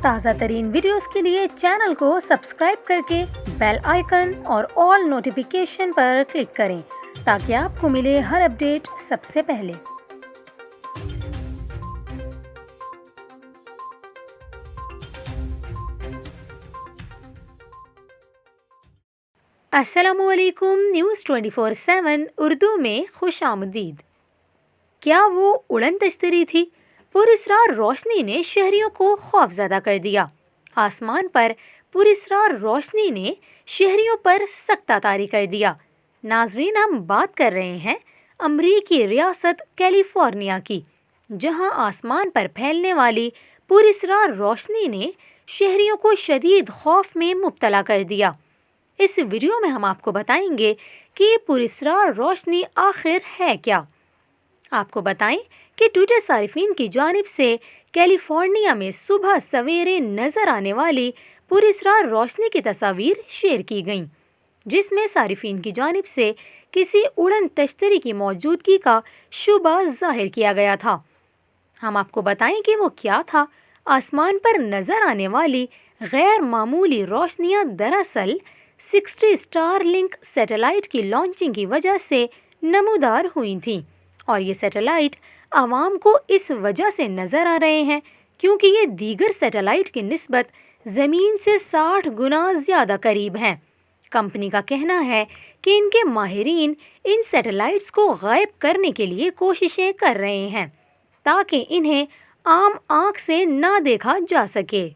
تازہ ترین ویڈیوز کے لیے چینل کو سبسکرائب کر کے بیل آئیکن اور آل نوٹیفیکیشن پر کلک کریں تاکہ آپ کو ملے ہر اپڈیٹ سب سے پہلے۔ السلام علیکم، نیوز 24/7 اردو میں خوش آمدید۔ کیا وہ اڑن تشتری تھی؟ پراسرار روشنی نے شہریوں کو خوفزدہ کر دیا۔ آسمان پر پراسرار روشنی نے شہریوں پر سکتہ طاری کر دیا۔ ناظرین، ہم بات کر رہے ہیں امریکی ریاست کیلیفورنیا کی، جہاں آسمان پر پھیلنے والی پراسرار روشنی نے شہریوں کو شدید خوف میں مبتلا کر دیا۔ اس ویڈیو میں ہم آپ کو بتائیں گے کہ یہ پراسرار روشنی آخر ہے کیا۔ آپ کو بتائیں کہ ٹویٹر صارفین کی جانب سے کیلیفورنیا میں صبح سویرے نظر آنے والی پراسرار روشنی کی تصاویر شیئر کی گئیں، جس میں صارفین کی جانب سے کسی اڑن تشتری کی موجودگی کا شبہ ظاہر کیا گیا تھا۔ ہم آپ کو بتائیں کہ وہ کیا تھا۔ آسمان پر نظر آنے والی غیر معمولی روشنیاں دراصل 60 اسٹار لنک سیٹلائٹ کی لانچنگ کی وجہ سے نمودار ہوئی تھیں، اور یہ سیٹلائٹ عوام کو اس وجہ سے نظر آ رہے ہیں کیونکہ یہ دیگر سیٹلائٹ کی نسبت زمین سے 60 گنا زیادہ قریب ہیں۔ کمپنی کا کہنا ہے کہ ان کے ماہرین ان سیٹلائٹس کو غائب کرنے کے لیے کوششیں کر رہے ہیں تاکہ انہیں عام آنکھ سے نہ دیکھا جا سکے۔